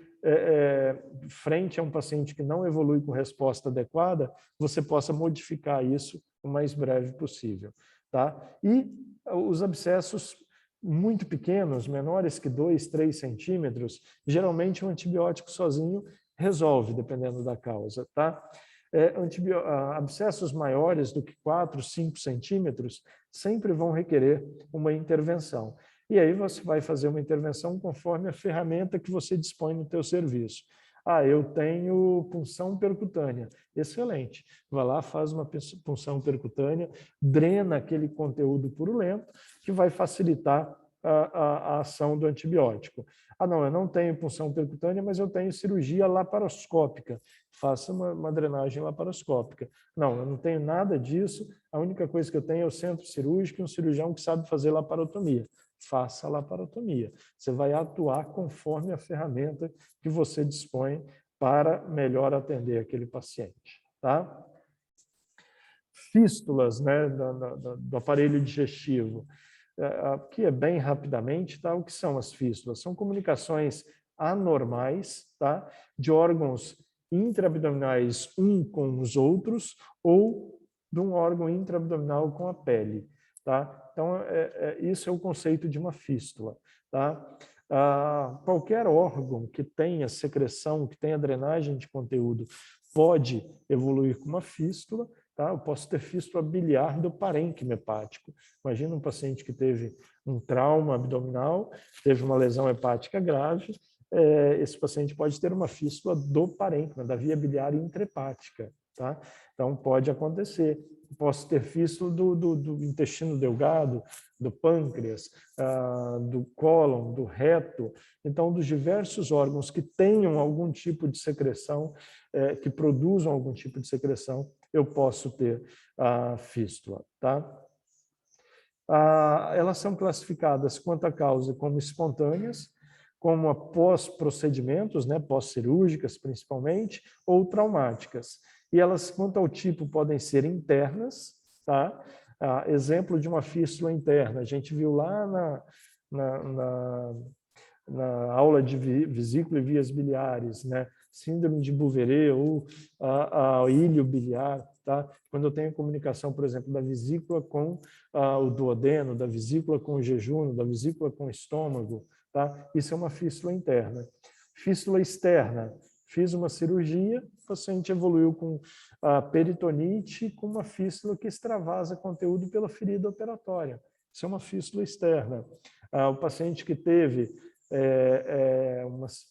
frente a um paciente que não evolui com resposta adequada, você possa modificar isso o mais breve possível, tá? E os abscessos muito pequenos, menores que 2, 3 centímetros, geralmente um antibiótico sozinho resolve, dependendo da causa, tá? Abscessos maiores do que 4, 5 centímetros sempre vão requerer uma intervenção. E aí você vai fazer uma intervenção conforme a ferramenta que você dispõe no teu serviço. Ah, eu tenho punção percutânea. Excelente. Vai lá, faz uma punção percutânea, drena aquele conteúdo purulento, que vai facilitar a ação do antibiótico. Ah, não, eu não tenho punção percutânea, mas eu tenho cirurgia laparoscópica. Faça uma drenagem laparoscópica. Não, eu não tenho nada disso, a única coisa que eu tenho é o centro cirúrgico e um cirurgião que sabe fazer laparotomia. Faça a laparotomia. Você vai atuar conforme a ferramenta que você dispõe para melhor atender aquele paciente, tá? Fístulas, né, do aparelho digestivo. Aqui é bem rapidamente, tá? O que são as fístulas? São comunicações anormais, tá? De órgãos intraabdominais um com os outros ou de um órgão intraabdominal com a pele, tá? Então, isso é o conceito de uma fístula, tá? Qualquer órgão que tenha secreção, que tenha drenagem de conteúdo, pode evoluir com uma fístula, tá? Eu posso ter fístula biliar do parênquima hepático. Imagina um paciente que teve um trauma abdominal, teve uma lesão hepática grave, esse paciente pode ter uma fístula do parênquima, da via biliar intrahepática, tá? Então, pode acontecer. Posso ter fístula do intestino delgado, do pâncreas, do cólon, do reto. Então, dos diversos órgãos que tenham algum tipo de secreção, que produzam algum tipo de secreção, eu posso ter a fístula, tá? Elas são classificadas quanto à causa como espontâneas, como após procedimentos, né, pós-cirúrgicas principalmente, ou traumáticas. E elas, quanto ao tipo, podem ser internas, tá? Exemplo de uma fístula interna, a gente viu lá na aula de vesícula e vias biliares, né? Síndrome de Bouveret ou a ilho biliar, tá? Quando eu tenho comunicação, por exemplo, da vesícula com o duodeno, da vesícula com o jejúno, da vesícula com o estômago, tá? Isso é uma fístula interna. Fístula externa, fiz uma cirurgia, o paciente evoluiu com peritonite, com uma fístula que extravasa conteúdo pela ferida operatória. Isso é uma fístula externa. O paciente que teve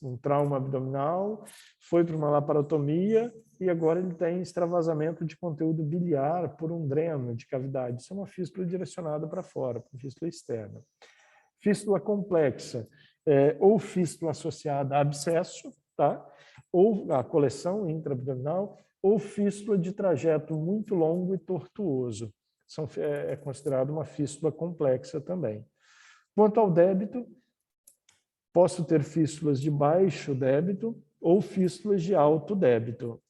um trauma abdominal, foi para uma laparotomia e agora ele tem extravasamento de conteúdo biliar por um dreno de cavidade. Isso é uma fístula direcionada para fora, uma fístula externa. Fístula complexa, ou fístula associada a abscesso, tá? Ou a coleção intraabdominal, ou fístula de trajeto muito longo e tortuoso. É considerado uma fístula complexa também. Quanto ao débito, posso ter fístulas de baixo débito ou fístulas de alto débito.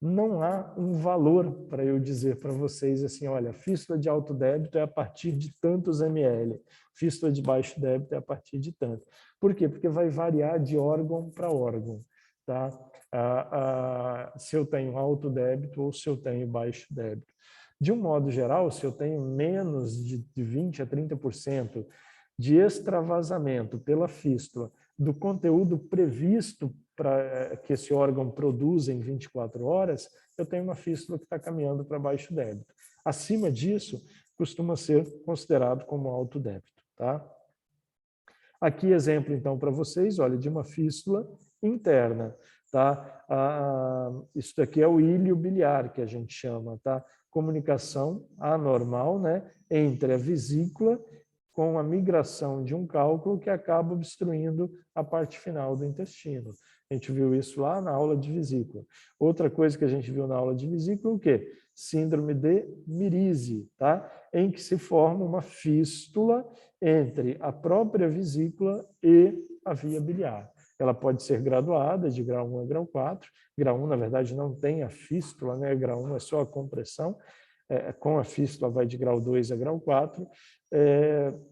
Não há um valor para eu dizer para vocês assim, olha, fístula de alto débito é a partir de tantos ml, fístula de baixo débito é a partir de tanto. Por quê? Porque vai variar de órgão para órgão, tá? Se eu tenho alto débito ou se eu tenho baixo débito. De um modo geral, se eu tenho menos de 20% a 30% de extravasamento pela fístula do conteúdo previsto para que esse órgão produza em 24 horas, eu tenho uma fístula que está caminhando para baixo débito. Acima disso, costuma ser considerado como alto débito. Tá? Aqui, exemplo, então, para vocês, olha, de uma fístula interna. Tá? Isso daqui é o íleo biliar, que a gente chama. Tá? Comunicação anormal, né, entre a vesícula com a migração de um cálculo que acaba obstruindo a parte final do intestino. A gente viu isso lá na aula de vesícula. Outra coisa que a gente viu na aula de vesícula, o quê? Síndrome de Mirise, tá? Em que se forma uma fístula entre a própria vesícula e a via biliar. Ela pode ser graduada de grau 1 a grau 4. Grau 1, na verdade, não tem a fístula, né? Grau 1 é só a compressão. Com a fístula vai de grau 2 a grau 4,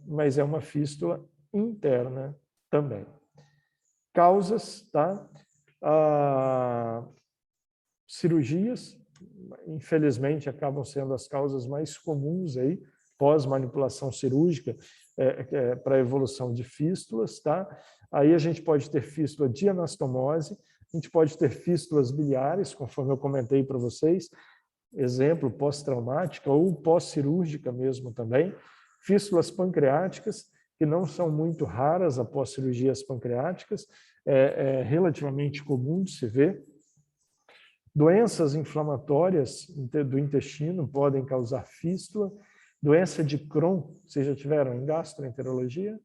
mas é uma fístula interna também. Causas, tá? Cirurgias, infelizmente, acabam sendo as causas mais comuns aí, pós-manipulação cirúrgica, para a evolução de fístulas, tá? Aí a gente pode ter fístula de anastomose, a gente pode ter fístulas biliares, conforme eu comentei para vocês, exemplo, pós-traumática ou pós-cirúrgica mesmo também, fístulas pancreáticas, que não são muito raras após cirurgias pancreáticas, é relativamente comum de se ver. Doenças inflamatórias do intestino podem causar fístula. Doença de Crohn, vocês já tiveram em gastroenterologia?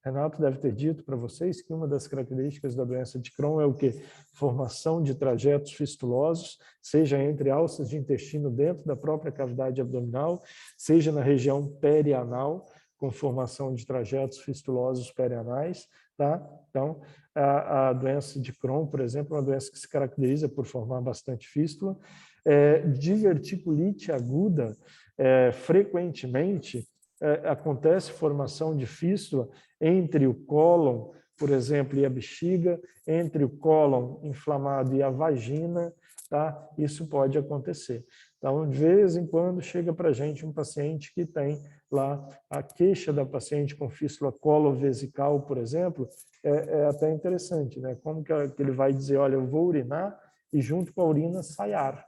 Renato deve ter dito para vocês que uma das características da doença de Crohn é o quê? Formação de trajetos fistulosos, seja entre alças de intestino dentro da própria cavidade abdominal, seja na região perianal, com formação de trajetos fistulosos perianais. Tá? Então, a doença de Crohn, por exemplo, é uma doença que se caracteriza por formar bastante fístula. Diverticulite aguda, frequentemente, acontece formação de fístula entre o cólon, por exemplo, e a bexiga, entre o cólon inflamado e a vagina, tá? Isso pode acontecer. Então, de vez em quando, chega para a gente um paciente que tem lá a queixa da paciente com fístula colovesical, por exemplo, é até interessante, né? Como que ele vai dizer, olha, eu vou urinar e junto com a urina sai ar,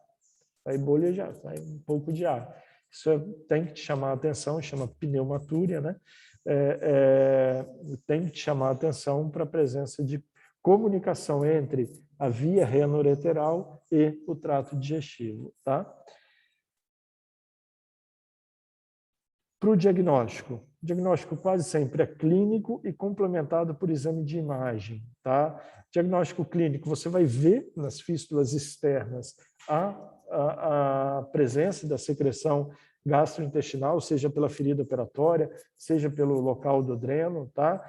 sai bolha de ar, sai um pouco de ar. Isso tem que te chamar a atenção, chama pneumatúria, né? Tem que te chamar a atenção para a presença de comunicação entre a via renoureteral e o trato digestivo, tá? Para o diagnóstico quase sempre é clínico e complementado por exame de imagem, tá? Diagnóstico clínico, você vai ver nas fístulas externas a presença da secreção gastrointestinal, seja pela ferida operatória, seja pelo local do dreno, tá?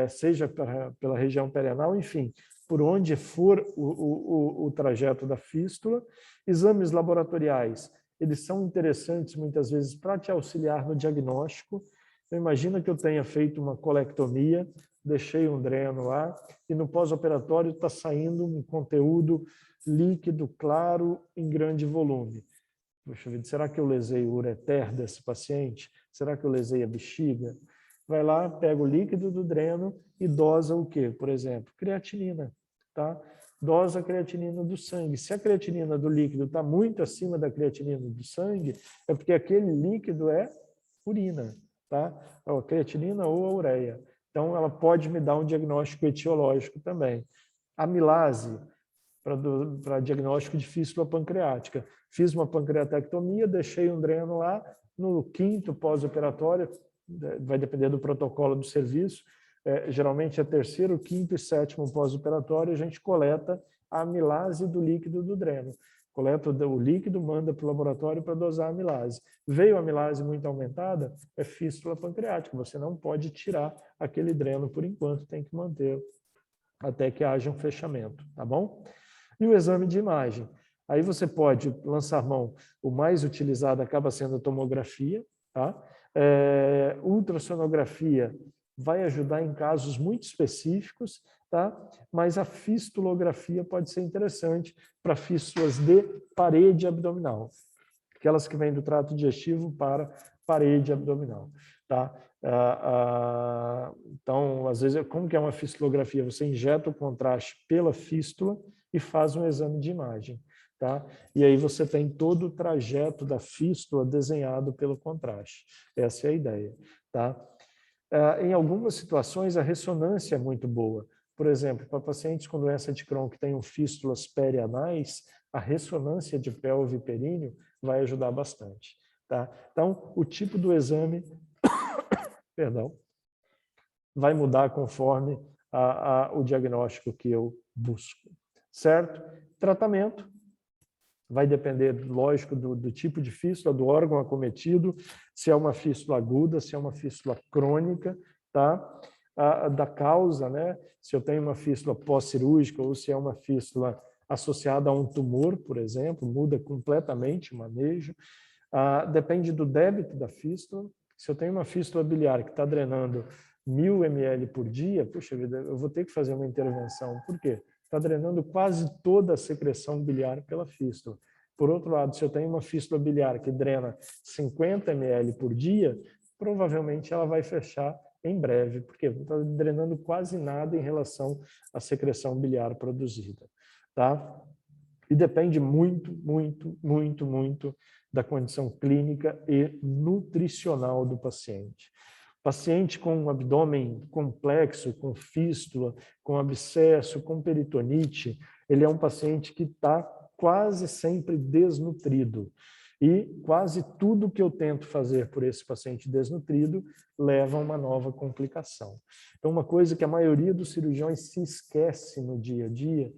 Seja pela região perianal, enfim, por onde for o trajeto da fístula. Exames laboratoriais, eles são interessantes muitas vezes para te auxiliar no diagnóstico. Então, imagina que eu tenha feito uma colectomia, deixei um dreno lá e no pós-operatório está saindo um conteúdo líquido, claro, em grande volume. Puxa vida, será que eu lesei o ureter desse paciente? Será que eu lesei a bexiga? Vai lá, pega o líquido do dreno e dosa o quê? Por exemplo, creatinina, tá? Dosa a creatinina do sangue. Se a creatinina do líquido está muito acima da creatinina do sangue, é porque aquele líquido é urina, tá? A creatinina ou a ureia. Então, ela pode me dar um diagnóstico etiológico também. Amilase, para diagnóstico de fístula pancreática. Fiz uma pancreatectomia, deixei um dreno lá, no 5º pós-operatório, vai depender do protocolo do serviço, geralmente é 3º, 5º e 7º pós-operatório, a gente coleta a amilase do líquido do dreno. Coleta o líquido, manda para o laboratório para dosar a amilase. Veio a amilase muito aumentada, é fístula pancreática, você não pode tirar aquele dreno por enquanto, tem que manter até que haja um fechamento, tá bom? E o exame de imagem. Aí você pode lançar mão, o mais utilizado acaba sendo a tomografia, tá? Ultrassonografia vai ajudar em casos muito específicos, tá? Mas a fistulografia pode ser interessante para fístulas de parede abdominal, aquelas que vêm do trato digestivo para parede abdominal, tá? Então, às vezes, como que é uma fistulografia? Você injeta o contraste pela fístula e faz um exame de imagem, tá? E aí você tem todo o trajeto da fístula desenhado pelo contraste. Essa é a ideia, tá? Em algumas situações, a ressonância é muito boa. Por exemplo, para pacientes com doença de Crohn que tenham fístulas perianais, a ressonância de pelve e períneo vai ajudar bastante, tá? Então, o tipo do exame, perdão, vai mudar conforme o diagnóstico que eu busco, certo? Tratamento vai depender, lógico, do tipo de fístula, do órgão acometido, se é uma fístula aguda, se é uma fístula crônica, tá? Da causa, né? Se eu tenho uma fístula pós-cirúrgica ou se é uma fístula associada a um tumor, por exemplo, muda completamente o manejo. Depende do débito da fístula. Se eu tenho uma fístula biliar que está drenando 1.000 ml por dia, puxa vida, eu vou ter que fazer uma intervenção. Por quê? Está drenando quase toda a secreção biliar pela fístula. Por outro lado, se eu tenho uma fístula biliar que drena 50 ml por dia, provavelmente ela vai fechar em breve, porque não está drenando quase nada em relação à secreção biliar produzida, tá? E depende muito, muito, muito, muito da condição clínica e nutricional do paciente. Paciente com um abdômen complexo, com fístula, com abscesso, com peritonite, ele é um paciente que está quase sempre desnutrido. E quase tudo que eu tento fazer por esse paciente desnutrido leva a uma nova complicação. Então, uma coisa que a maioria dos cirurgiões se esquece no dia a dia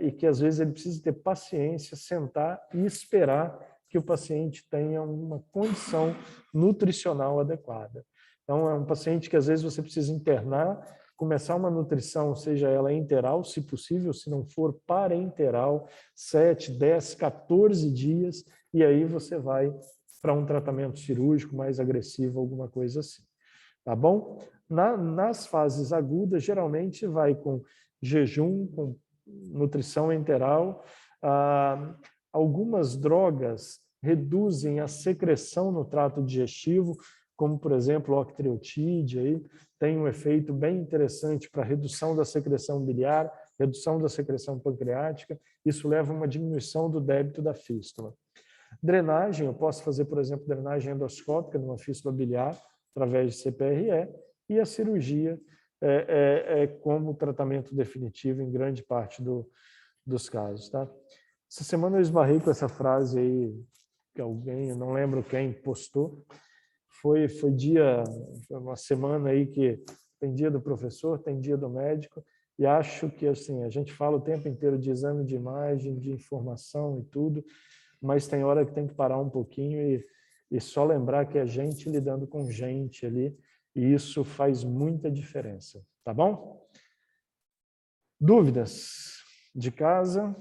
e que às vezes ele precisa ter paciência, sentar e esperar que o paciente tenha uma condição nutricional adequada. Então, é um paciente que às vezes você precisa internar, começar uma nutrição, seja ela enteral, se possível, se não for parenteral, 7, 10, 14 dias, e aí você vai para um tratamento cirúrgico mais agressivo, alguma coisa assim. Tá bom? Nas fases agudas, geralmente vai com jejum, com nutrição enteral. Algumas drogas reduzem a secreção no trato digestivo, como, por exemplo, o octreotide, aí, tem um efeito bem interessante para redução da secreção biliar, redução da secreção pancreática. Isso leva a uma diminuição do débito da fístula. Drenagem, eu posso fazer, por exemplo, drenagem endoscópica numa fístula biliar, através de CPRE, e a cirurgia como tratamento definitivo em grande parte dos casos. Tá? Essa semana eu esbarrei com essa frase aí, que alguém, eu não lembro quem, postou. Foi uma semana aí que tem dia do professor, tem dia do médico, e acho que assim, a gente fala o tempo inteiro de exame de imagem, de informação e tudo, mas tem hora que tem que parar um pouquinho e só lembrar que é gente lidando com gente ali, e isso faz muita diferença, tá bom? Dúvidas de casa?